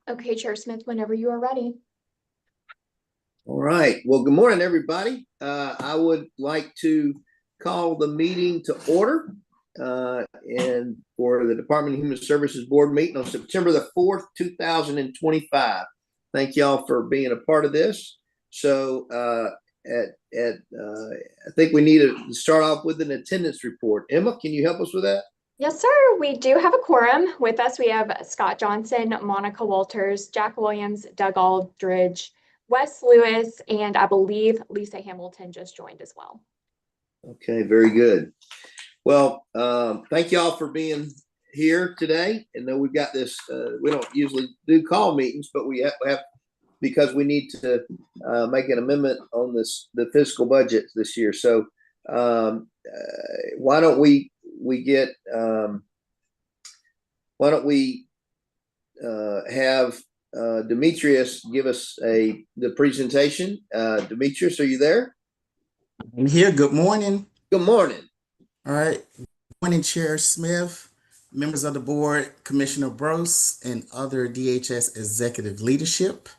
Okay, Chair Smith, whenever you are ready. All right. Well, good morning, everybody. I would like to call the meeting to order and for the Department of Human Services Board meeting on September the 4th, 2025. Thank y'all for being a part of this. So I think we need to start off with an attendance report. Emma, can you help us with that? Yes, sir. We do have a quorum. With us, we have Scott Johnson, Monica Walters, Jack Williams, Doug Aldridge, Wes Lewis, and I believe Lisa Hamilton just joined as well. Okay, very good. Well, thank y'all for being here today. And then we've got this, we don't usually do call meetings, but we have because we need to make an amendment on the fiscal budget this year. So why don't we get why don't we have Demetrius give us the presentation. Demetrius, are you there? I'm here. Good morning. Good morning. All right. Good morning, Chair Smith, members of the board, Commissioner Brose, and other DHS executive leadership.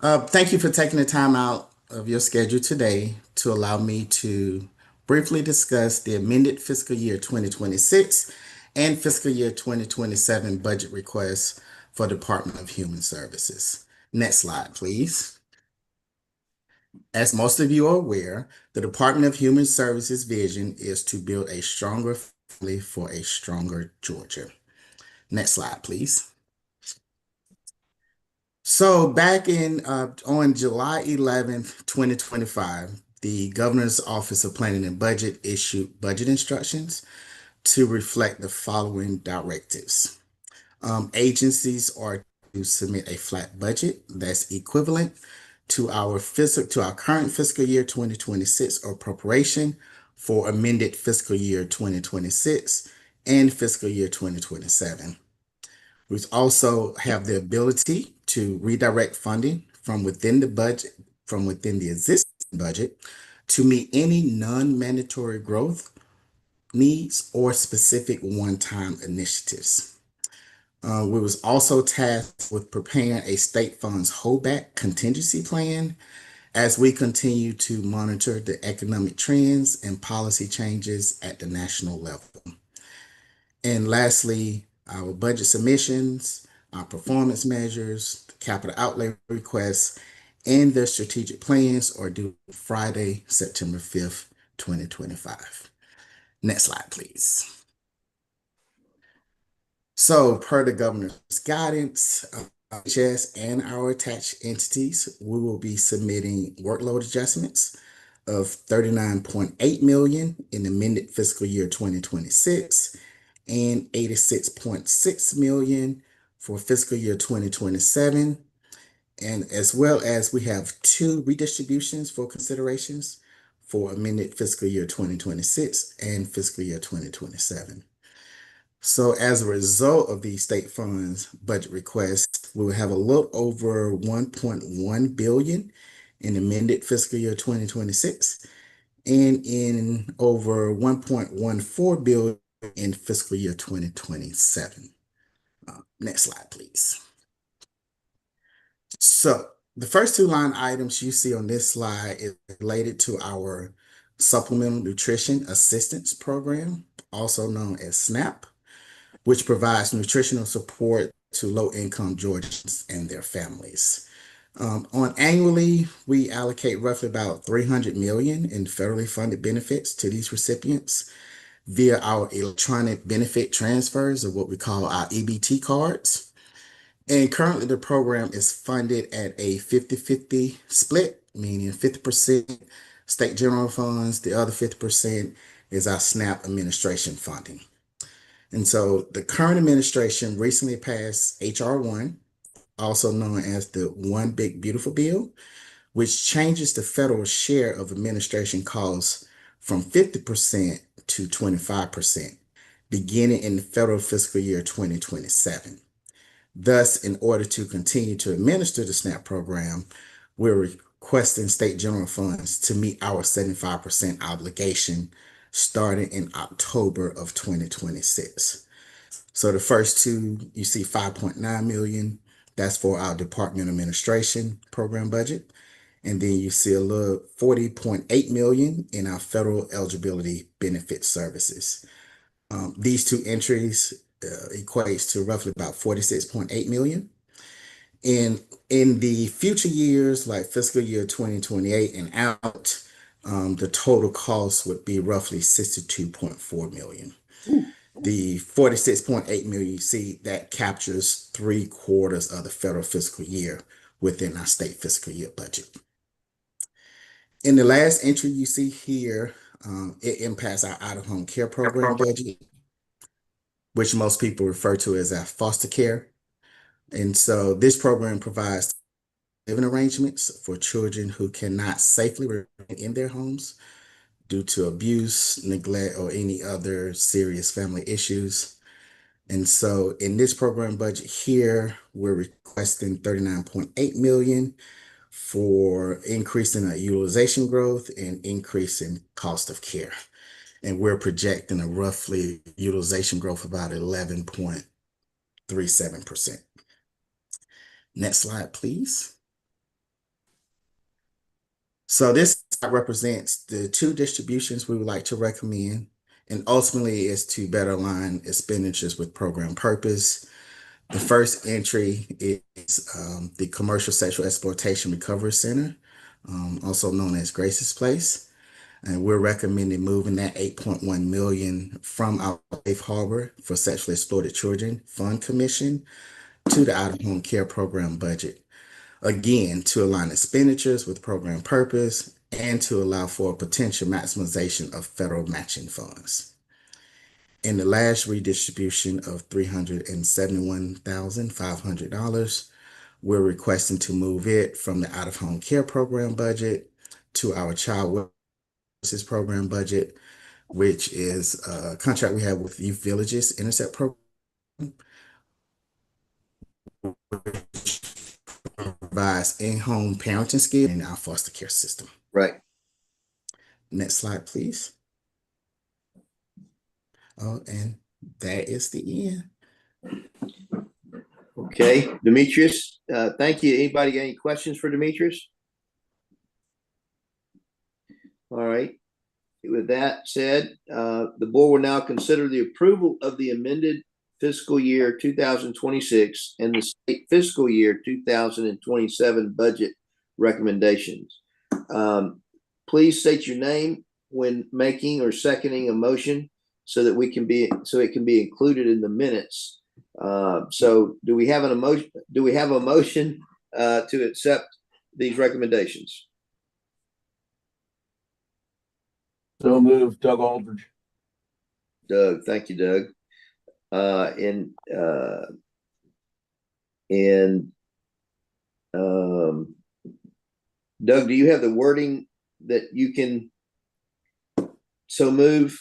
Thank you for taking the time out of your schedule today to allow me to briefly discuss the amended fiscal year 2026 and fiscal year 2027 budget requests for Department of Human Services. Next slide, please. As most of you are aware, the Department of Human Services vision is to build a stronger family for a stronger Georgia. Next slide, please. So back on July 11th, 2025, the Governor's Office of Planning and Budget issued budget instructions to reflect the following directives. Agencies are to submit a flat budget that's equivalent to our current fiscal year 2026 appropriation for amended fiscal year 2026 and fiscal year 2027. We also have the ability to redirect funding from within the existing budget to meet any non-mandatory growth needs or specific one-time initiatives. We was also tasked with preparing a state funds holdback contingency plan as we continue to monitor the economic trends and policy changes at the national level. And lastly, our budget submissions, our performance measures, the capital outlay requests, and the strategic plans are due Friday, September 5th, 2025. Next slide, please. So per the governor's guidance, DHS and our attached entities, we will be submitting workload adjustments of $39.8 million in amended fiscal year 2026 and $86.6 million for fiscal year 2027. And as well as we have two redistributions for considerations for amended fiscal year 2026 and fiscal year 2027. So as a result of these state funds budget requests, we will have a little over $1.1 billion in amended fiscal year 2026 and in over $1.14 billion in fiscal year 2027. Next slide, please. So the first two line items you see on this slide is related to our Supplemental Nutrition Assistance Program, also known as SNAP, which provides nutritional support to low-income Georgians and their families. On annually, we allocate roughly about $300 million in federally funded benefits to these recipients via our electronic benefit transfers, or what we call our EBT cards. And currently the program is funded at a 50-50 split, meaning 50% state general funds, the other 50% is our SNAP administration funding. And so the current administration recently passed H.R. 1, also known as the One Big Beautiful Bill, which changes the federal share of administration costs from 50% to 25%, beginning in the federal fiscal year 2027. Thus, in order to continue to administer the SNAP program, we're requesting state general funds to meet our 75% obligation starting in October of 2026. So the first two, you see $5.9 million That's for our Department of Administration program budget. And then you see a little 40.8 million in our federal eligibility benefit services. These two entries equates to roughly about 46.8 million. And in the future years, like fiscal year 2028 and out, the total cost would be roughly 62.4 million. The 46.8 million, you see, that captures 3/4 of the federal fiscal year within our state fiscal year budget. In the last entry you see here, it impacts our out-of-home care program budget, which most people refer to as our foster care. And so this program provides living arrangements for children who cannot safely remain in their homes due to abuse, neglect, or any other serious family issues. And so in this program budget here, we're requesting 39.8 million for increasing our utilization growth and increasing cost of care. And we're projecting a roughly utilization growth of about 11.37%. Next slide, please. So this represents the two distributions we would like to recommend, and ultimately is to better align expenditures with program purpose. The first entry is the Commercial Sexual Exploitation Recovery Center, also known as Grace's Place. And we're recommending moving that 8.1 million from our Safe Harbor for Sexually Exploited Children Fund Commission to the out-of-home care program budget. Again, to align expenditures with program purpose and to allow for a potential maximization of federal matching funds. In the last redistribution of $371,500, we're requesting to move it from the out-of-home care program budget to our child services program budget, which is a contract we have with Youth Villages Intercept program, which provides in-home parenting skills in our foster care system. Right. Next slide, please. Oh, and that is the end. Okay, Demetrius, thank you. Anybody got any questions for Demetrius? All right. With that said, the board will now consider the approval of the amended fiscal year 2026 and the state fiscal year 2027 budget recommendations. Please state your name when making or seconding a motion so that it can be included in the minutes. So do we have a motion to accept these recommendations? So moved, Doug Aldridge. Doug, thank you, Doug. Doug, do you have the wording that you can so move?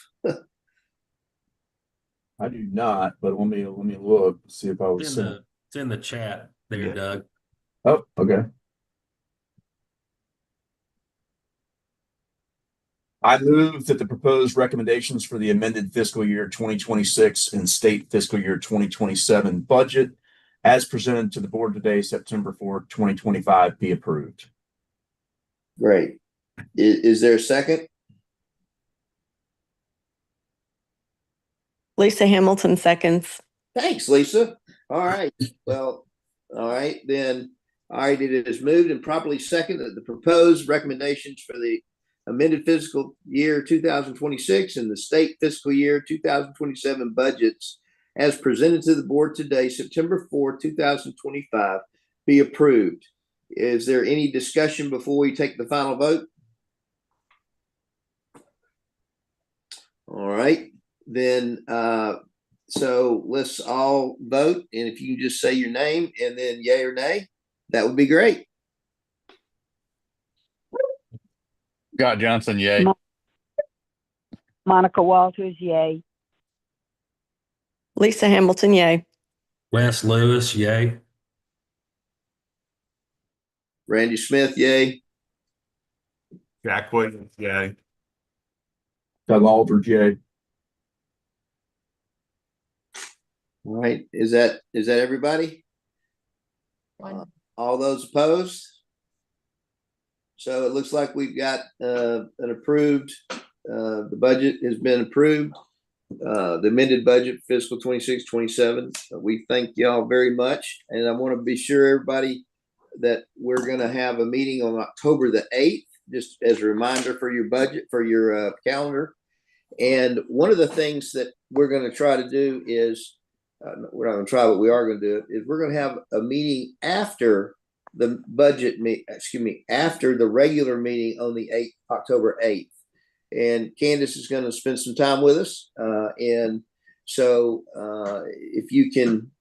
I do not, but let me look, see if I was. It's in the chat there, Yeah. Doug. Oh, okay. I move that the proposed recommendations for the amended fiscal year 2026 and state fiscal year 2027 budget as presented to the board today, September 4th, 2025, be approved. Great. Is there a second? Lisa Hamilton seconds. Thanks, Lisa. All right. Well, all right, then. All right, it is moved and properly seconded that the proposed recommendations for the amended fiscal year 2026 and the state fiscal year 2027 budgets as presented to the board today, September 4, 2025, be approved. Is there any discussion before we take the final vote? All right, then, so let's all vote. And if you can just say your name and then yay or nay, that would be great. Scott Johnson, yay. Monica Walters, yay. Lisa Hamilton, yay. Wes Lewis, yay. Randy Smith, yay. Jack Williams, yay. Doug Aldridge, yay. All right, is that everybody? All those opposed? So it looks like we've got an approved, the budget has been approved. The amended budget fiscal 26-27. We thank y'all very much. And I want to be sure everybody that we're going to have a meeting on October the 8th, just as a reminder for your budget, for your calendar. And one of the things that we're going to try to do is, we're not going to try, but we are going to do it, is we're going to have a meeting after the budget after the regular meeting on the October 8th. And Candace is going to spend some time with us. And so if you can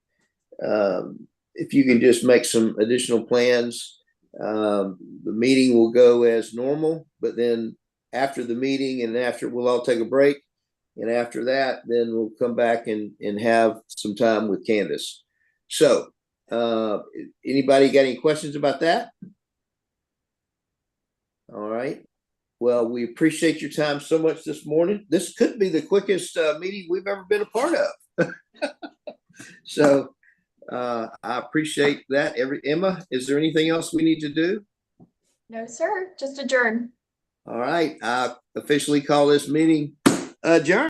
just make some additional plans, the meeting will go as normal, but then after the meeting and after, we'll all take a break. And after that, then we'll come back and have some time with Candace. So anybody got any questions about that? All right. Well, we appreciate your time so much this morning. This could be the quickest meeting we've ever been a part of. So I appreciate that. Emma, is there anything else we need to do? No, sir. Just adjourn. All right. I officially call this meeting adjourned.